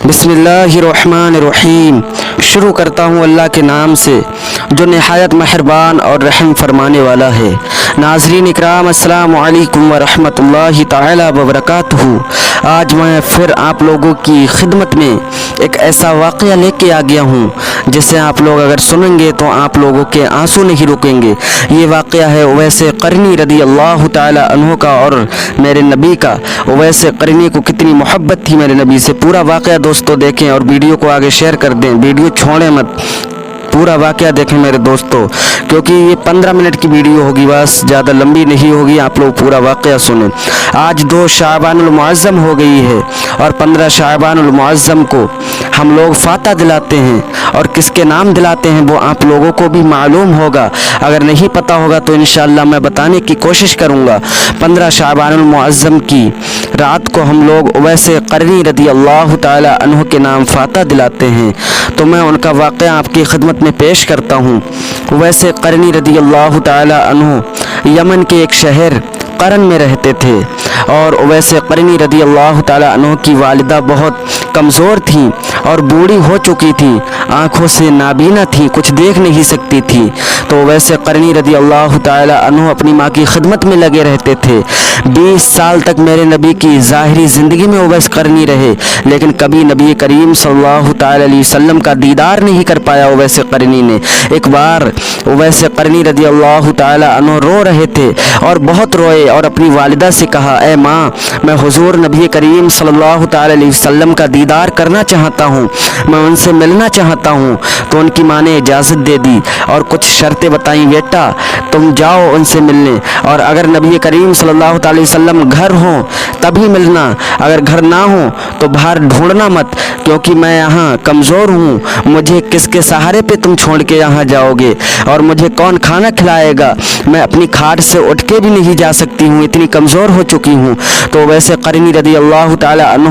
بسم اللہ الرحمن الرحیم۔ شروع کرتا ہوں اللہ کے نام سے جو نہایت مہربان اور رحم فرمانے والا ہے۔ ناظرین اکرام، السلام علیکم ورحمۃ اللہ تعالی وبرکاتہ۔ آج میں پھر آپ لوگوں کی خدمت میں ایک ایسا واقعہ لے کے آ گیا ہوں جسے آپ لوگ اگر سنیں گے تو آپ لوگوں کے آنسو نہیں رکیں گے۔ یہ واقعہ ہے اویس قرنی رضی اللہ تعالی عنہ کا اور میرے نبی کا۔ اویس قرنی کو کتنی محبت تھی میرے نبی سے۔ پورا واقعہ دوستو دیکھیں اور ویڈیو کو آگے شیئر کر دیں، ویڈیو چھوڑیں مت، پورا واقعہ دیکھیں میرے دوستو، کیونکہ یہ 15 منٹ کی ویڈیو ہوگی، بس زیادہ لمبی نہیں ہوگی۔ آپ لوگ پورا واقعہ سنیں۔ آج 2 شعبان المعظم ہو گئی ہے اور 15 شعبان المعظم کو ہم لوگ فاتح دلاتے ہیں، اور کس کے نام دلاتے ہیں وہ آپ لوگوں کو بھی معلوم ہوگا۔ اگر نہیں پتہ ہوگا تو انشاءاللہ میں بتانے کی کوشش کروں گا۔ 15 شعبان المعظم کی رات کو ہم لوگ اویس قرنی رضی اللہ تعالی عنہ کے نام فاتح دلاتے ہیں، تو میں ان کا واقعہ آپ کی خدمت میں پیش کرتا ہوں۔ اویس قرنی رضی اللہ تعالی عنہ یمن کے ایک شہر قرن میں رہتے تھے، اور اویس قرنی رضی اللہ تعالی عنہ کی والدہ بہت کمزور تھیں اور بوڑھی ہو چکی تھی، آنکھوں سے نابینا تھی، کچھ دیکھ نہیں سکتی تھی۔ تو اویس قرنی رضی اللہ تعالی عنہ اپنی ماں کی خدمت میں لگے رہتے تھے۔ 20 سال تک میرے نبی کی ظاہری زندگی میں اویس قرنی رہے، لیکن کبھی نبی کریم صلی اللہ تعالی علیہ وسلم کا دیدار نہیں کر پایا اویس قرنی نے۔ ایک بار اویس قرنی رضی اللہ تعالی عنہ رو رہے تھے اور بہت روئے اور اپنی والدہ سے کہا، اے ماں، میں حضور نبی کریم صلی اللہ تعالی علیہ وسلم کا دیدار کرنا چاہتا ہوں، میں ان سے ملنا چاہتا ہوں۔ تو ان کی ماں نے اجازت دے دی اور کچھ شرطیں بتائیں، بیٹا تم جاؤ ان سے ملنے، اور اگر نبی کریم صلی اللہ تعالی وسلم گھر ہوں تبھی ملنا، اگر گھر نہ ہوں تو باہر ڈھونڈنا مت، کیونکہ میں یہاں کمزور ہوں، مجھے کس کے سہارے پہ تم چھوڑ کے یہاں جاؤ گے، اور مجھے کون کھانا کھلائے گا، میں اپنی کھاٹ سے اٹھ کے بھی نہیں جا سکتی ہوں، اتنی کمزور ہو چکی ہوں۔ تو ویسے قرنی رضی اللہ تعالی عنہ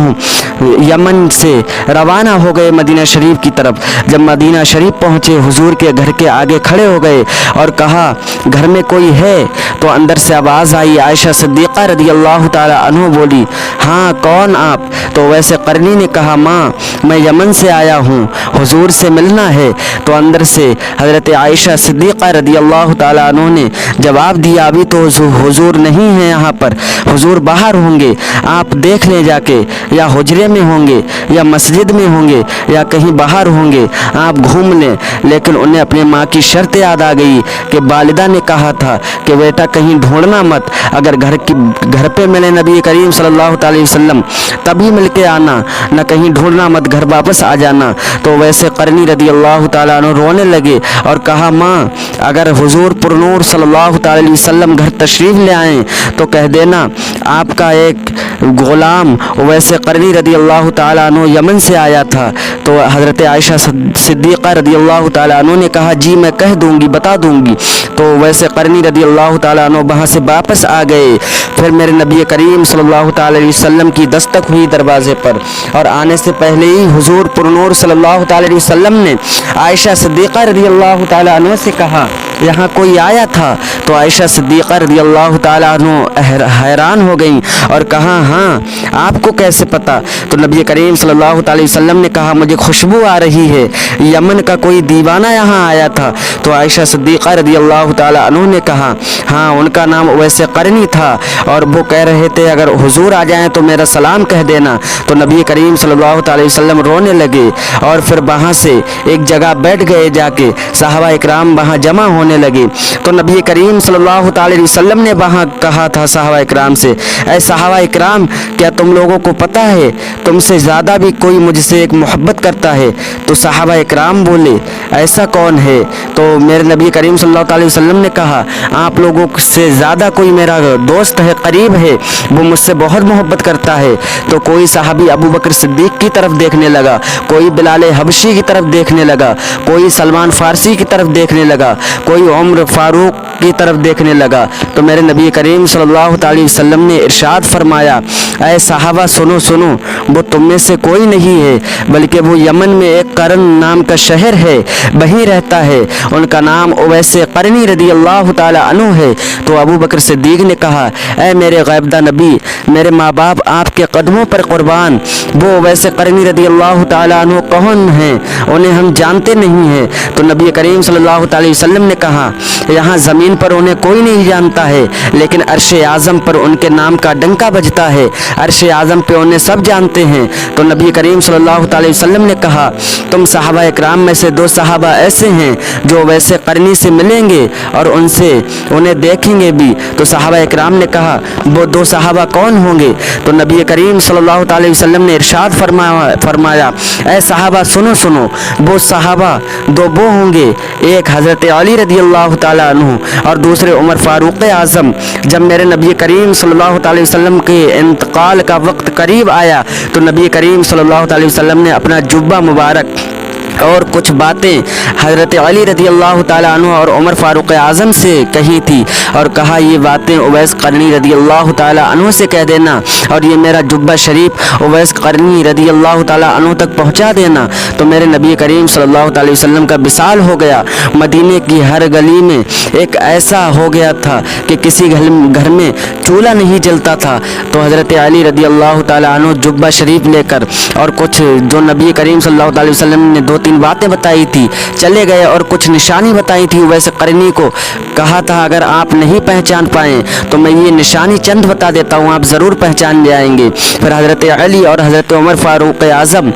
یمن سے روانہ ہو گئے مدینہ شریف کی طرف۔ جب مدینہ شریف پہنچے، حضور کے گھر کے آگے کھڑے ہو گئے اور کہا، گھر میں کوئی ہے؟ تو اندر سے آواز آئی، عائشہ صدیقہ رضی اللہ تعالی عنہ بولی، ہاں کون آپ؟ تو ویسے قرنی نے کہا، ماں میں یمن سے آیا ہوں، حضور سے ملنا ہے۔ تو اندر سے حضرت عائشہ صدیقہ رضی اللہ تعالی عنہ نے جواب دیا، ابھی تو حضور نہیں ہے یہاں پر، حضور باہر ہوں گے، آپ دیکھ لیں جا کے، یا حجرے میں ہوں گے یا مسجد میں ہوں گے یا کہیں باہر ہوں گے، آپ گھوم لیں۔ لیکن انہیں اپنے ماں کی شرط یاد آ گئی کہ والدہ نے کہا تھا کہ بیٹا کہیں ڈھونڈنا مت، اگر گھر پہ ملے نبی کریم صلی اللہ تعالی وسلم تبھی مل کے آنا، نہ کہیں ڈھونڈنا مت، گھر واپس آ جانا۔ تو ویسے قرنی رضی اللہ تعالیٰ عنہ رونے لگے اور کہا، ماں اگر حضور پرنور صلی اللہ تعالی علیہ وسلم گھر تشریف لے آئیں تو کہہ دینا آپ کا ایک غلام اویس قرنی رضی اللہ تعالیٰ عنہ یمن سے آیا تھا۔ تو حضرت عائشہ صدیقہ رضی اللہ تعالیٰ عنہ نے کہا، جی میں کہہ دوں گی، بتا دوں گی۔ تو اویس قرنی رضی اللہ تعالیٰ عنہ وہاں سے واپس آ گئے۔ پھر میرے نبی کریم صلی اللہ تعالی علیہ وسلم کی دستک ہوئی دروازے پر، اور آنے سے پہلے ہی حضور پرنور صلی اللہ تعالی علیہ وسلم نے عائشہ صدیقہ رضی اللہ تعالی عنہ سے کہا، یہاں کوئی آیا تھا؟ تو عائشہ صدیقہ رضی اللہ تعالی عنہ حیران ہو گئیں اور کہا، ہاں آپ کو کیسے پتا؟ تو نبی کریم صلی اللہ تعالی وسلم نے کہا، مجھے خوشبو آ رہی ہے، یمن کا کوئی دیوانہ یہاں آیا تھا۔ تو عائشہ صدیقہ رضی اللہ تعالی عنہ نے کہا، ہاں ان کا نام اویس قرنی تھا، اور وہ کہہ رہے تھے اگر حضور آ جائیں تو میرا سلام کہہ دینا۔ تو نبی کریم صلی اللہ تعالی وسلم رونے لگے، اور پھر وہاں سے ایک جگہ بیٹھ گئے، جا کے صحابہ اکرام وہاں جمع ہونے لگے۔ تو نبی کریم صلی اللہ تعالی وسلم نے وہاں کہا تھا صحابہ اکرام سے، اے صحابہ اکرام، کیا تم لوگوں کو پتہ ہے تم سے زیادہ بھی کوئی مجھ سے ایک محبت کرتا ہے؟ تو صحابہ اکرام بولے، ایسا کون ہے؟ تو میرے نبی کریم صلی اللہ تعالی وسلم نے کہا، آپ لوگوں سے زیادہ کوئی میرا دوست ہے، قریب ہے، وہ مجھ سے بہت محبت کرتا ہے۔ تو کوئی صحابی ابو بکر صدیق کی طرف دیکھنے لگا، کوئی بلال حبشی کی طرف دیکھنے لگا، کوئی سلمان فارسی کی طرف دیکھنے لگا، کوئی عمر فاروق کی طرف دیکھنے لگا۔ تو میرے نبی کریم صلی اللہ تعالی وسلم نے ارشاد فرمایا، اے صحابہ سنو سنو، وہ تم میں سے کوئی نہیں ہے، بلکہ وہ یمن میں ایک قرن نام کا شہر ہے، وہیں رہتا ہے، ان کا نام اویس قرنی رضی اللہ تعالی عنہ ہے۔ تو ابو بکر صدیق نے کہا، اے میرے غیبدہ نبی، میرے ماں باپ آپ کے قدموں پر قربان، وہ اویس قرنی رضی اللہ تعالیٰ عنہ کون ہیں؟ انہیں ہم جانتے نہیں ہیں۔ تو نبی کریم صلی اللہ علیہ وسلم نے کہا یہاں زمین پر انہیں کوئی نہیں جانتا ہے، لیکن عرش اعظم پر ان کے نام کا ڈنکا بجتا ہے، عرش اعظم پہ انہیں سب جانتے ہیں۔ تو نبی کریم صلی اللہ علیہ وسلم نے کہا تم صحابہ اکرام میں سے 2 صحابہ ایسے ہیں جو اویس قرنی سے ملیں گے اور انہیں دیکھیں گے بھی۔ تو صحابہ اکرام نے کہا وہ 2 صحابہ کون ہوں گے؟ تو نبی کریم صلی اللہ علیہ وسلم نے ارشاد فرمایا اے صحابہ سنو، وہ صحابہ 2 وہ ہوں گے، ایک حضرت علی رضی اللہ تعالیٰ عنہ اور دوسرے عمر فاروق اعظم۔ جب میرے نبی کریم صلی اللہ علیہ وسلم کے انتقال کا وقت قریب آیا تو نبی کریم صلی اللہ علیہ وسلم نے اپنا جبہ مبارک اور کچھ باتیں حضرت علی رضی اللہ تعالیٰ عنہ اور عمر فاروق اعظم سے کہی تھی اور کہا یہ باتیں اویس قرنی رضی اللہ تعالیٰ عنہ سے کہہ دینا اور یہ میرا جبہ شریف اویس قرنی رضی اللہ تعالیٰ عنہ تک پہنچا دینا۔ تو میرے نبی کریم صلی اللہ علیہ وسلم کا وصال ہو گیا۔ مدینے کی ہر گلی میں ایک ایسا ہو گیا تھا کہ کسی گھر میں چولہا نہیں جلتا تھا۔ تو حضرت علی رضی اللہ تعالیٰ عنہ جبہ شریف لے کر اور کچھ جو نبی کریم صلی اللہ علیہ وسلم نے 2-3 باتیں بتائی تھی چلے گئے اور کچھ نشانی بتائی تھی اویس قرنی کو، کہا تھا اگر آپ نہیں پہچان پائیں تو میں یہ نشانی چند بتا دیتا ہوں، آپ ضرور پہچان جائیں گے۔ پھر حضرت علی اور حضرت عمر فاروق اعظم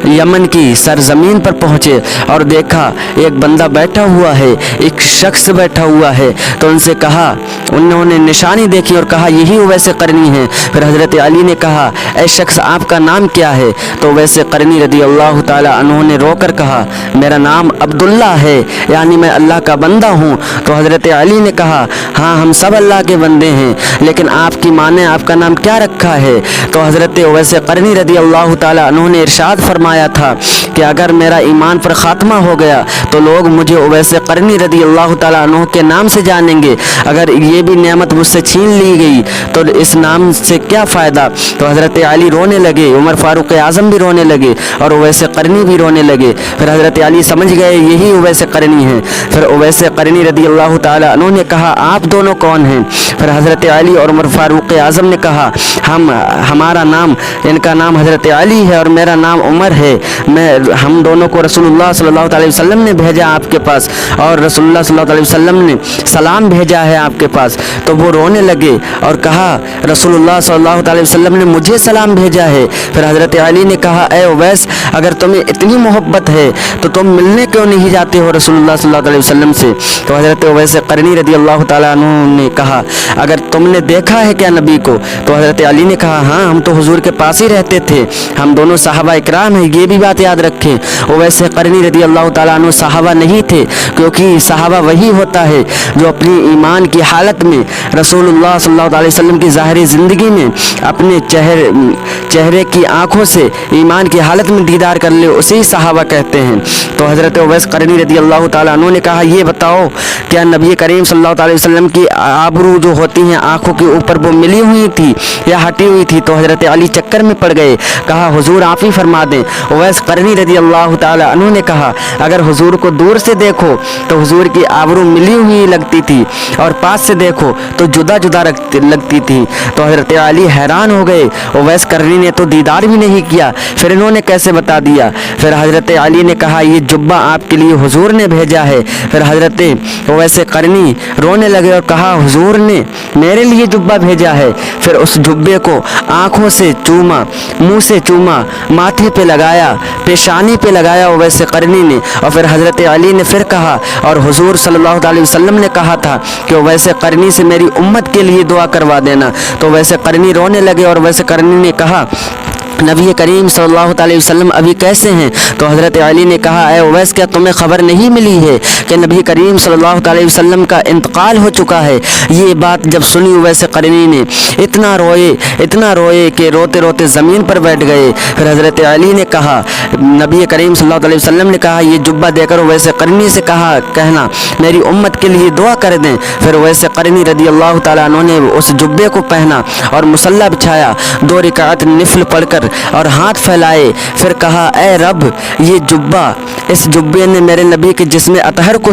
یمن کی سرزمین پر پہنچے اور دیکھا ایک بندہ بیٹھا ہوا ہے، ایک شخص بیٹھا ہوا ہے۔ تو ان سے کہا، انہوں نے نشانی دیکھی اور کہا یہی اویس قرنی ہے۔ پھر حضرت علی نے کہا اے شخص آپ کا نام کیا ہے؟ تو اویس قرنی رضی اللہ تعالیٰ عنہ نے رو کر کہا میرا نام عبداللہ ہے، یعنی میں اللہ کا بندہ ہوں۔ تو حضرت علی نے کہا ہاں ہم سب اللہ کے بندے ہیں، لیکن آپ کی ماں نے آپ کا نام کیا رکھا ہے؟ تو حضرت اویس قرنی رضی اللہ تعالیٰ عنہ نے ارشاد فرمایا تھا کہ اگر میرا ایمان پر خاتمہ ہو گیا تو لوگ مجھے اویس قرنی رضی اللہ تعالیٰ عنہ کے نام سے جانیں گے، اگر یہ بھی نعمت مجھ سے چھین لی گئی تو اس نام سے کیا فائدہ؟ تو حضرت علی رونے لگے، عمر فاروق اعظم بھی رونے لگے اور اویس قرنی بھی رونے لگے۔ پھر حضرت علی سمجھ گئے یہی اویس قرنی ہے۔ پھر اویس قرنی رضی اللہ تعالیٰ عنہ نے کہا آپ دونوں کون ہیں؟ پھر حضرت علی اور عمر فاروق اعظم نے کہا ہمارا نام، ان کا نام حضرت علی ہے اور میرا نام عمر ہے، ہم دونوں کو رسول اللہ صلی اللہ علیہ وسلم نے بھیجا آپ کے پاس اور رسول اللہ صلی اللہ علیہ وسلم نے سلام بھیجا ہے آپ کے پاس۔ تو وہ رونے لگے اور کہا رسول اللہ صلی اللہ علیہ وسلم نے مجھے سلام بھیجا ہے۔ پھر حضرت علی نے کہا اے اویس اگر تمہیں اتنی محبت ہے تو تم ملنے کیوں نہیں جاتے ہو رسول اللہ صلی اللہ علیہ وسلم سے؟ تو حضرت اویس قرنی رضی اللہ تعالیٰ عنہ نے کہا اگر تم نے دیکھا ہے کیا نبی کو؟ تو حضرت علی نے کہا ہاں ہم تو حضور کے پاس ہی رہتے تھے، ہم دونوں صحابہ اکرام ہیں، یہ بھی بات یاد رکھیں۔ اویس قرنی رضی اللہ تعالیٰ عنہ صحابہ نہیں تھے، کیونکہ صحابہ وہی ہوتا ہے جو اپنی ایمان کی حالت میں رسول اللہ صلی اللہ علیہ وسلم کی ظاہری زندگی میں اپنے چہرے کی آنکھوں سے ایمان کی حالت میں دیدار کر لے، اسے صحابہ کہتے ہیں۔ تو حضرت اویس قرنی رضی اللہ تعالیٰ عنہ نے کہا یہ بتاؤ کیا نبی کریم صلی اللہ علیہ وسلم کی آبرو جو ہوتی ہیں آنکھوں کے اوپر وہ ملی ہوئی تھی یا ہٹی ہوئی تھی؟ تو حضرت علی چکر میں پڑ گئے، کہا حضور آپ ہی فرما دیں۔ اویس قرنی رضی اللہ تعالیٰ عنہ نے کہا اگر حضور کو دور سے دیکھو تو حضور کی آبرو ملی ہوئی لگتی تھی اور پاس سے دیکھو تو جدا جدا لگتی تھی۔ تو حضرت علی حیران ہو گئے، اویس قرنی نے تو دیدار بھی نہیں کیا، پھر انہوں نے کیسے بتا دیا؟ پھر حضرت علی نے کہا یہ جبہ آپ کے لیے حضور نے بھیجا ہے۔ پھر حضرت اویس قرنی رونے لگے اور کہا حضور نے میرے لیے جبہ بھیجا ہے۔ پھر اس جبے کو آنکھوں سے چوما، منہ سے چوما، ماتھے پہ لگایا، پیشانی پہ لگایا اویس قرنی نے، اور پھر حضرت علی نے پھر کہا اور حضور صلی اللہ علیہ وسلم نے کہا تھا کہ اویس قرنی سے میری امت کے لیے دعا کروا دینا۔ تو اویس قرنی رونے لگے اور اویس قرنی نے کہا نبی کریم صلی اللہ علیہ وسلم ابھی کیسے ہیں؟ تو حضرت علی نے کہا اے اویس کیا تمہیں خبر نہیں ملی ہے کہ نبی کریم صلی اللہ علیہ وسلم کا انتقال ہو چکا ہے؟ یہ بات جب سنی اویس قرنی نے اتنا روئے کہ روتے روتے زمین پر بیٹھ گئے۔ پھر حضرت علی نے کہا نبی کریم صلی اللہ علیہ وسلم نے کہا یہ جبہ دے کر اویس قرنی سے کہنا میری امت کے لیے دعا کر دیں۔ پھر اویس قرنی رضی اللہ تعالیٰ عنہ نے اس جبے کو پہنا اور مصلی بچھایا، 2 رکعت نفل پڑھ کر اور ہاتھ پھیلائے، پھر کہا اے رب یہ جبہ، اس جبے نے میرے نبی کے جسم اطہر کو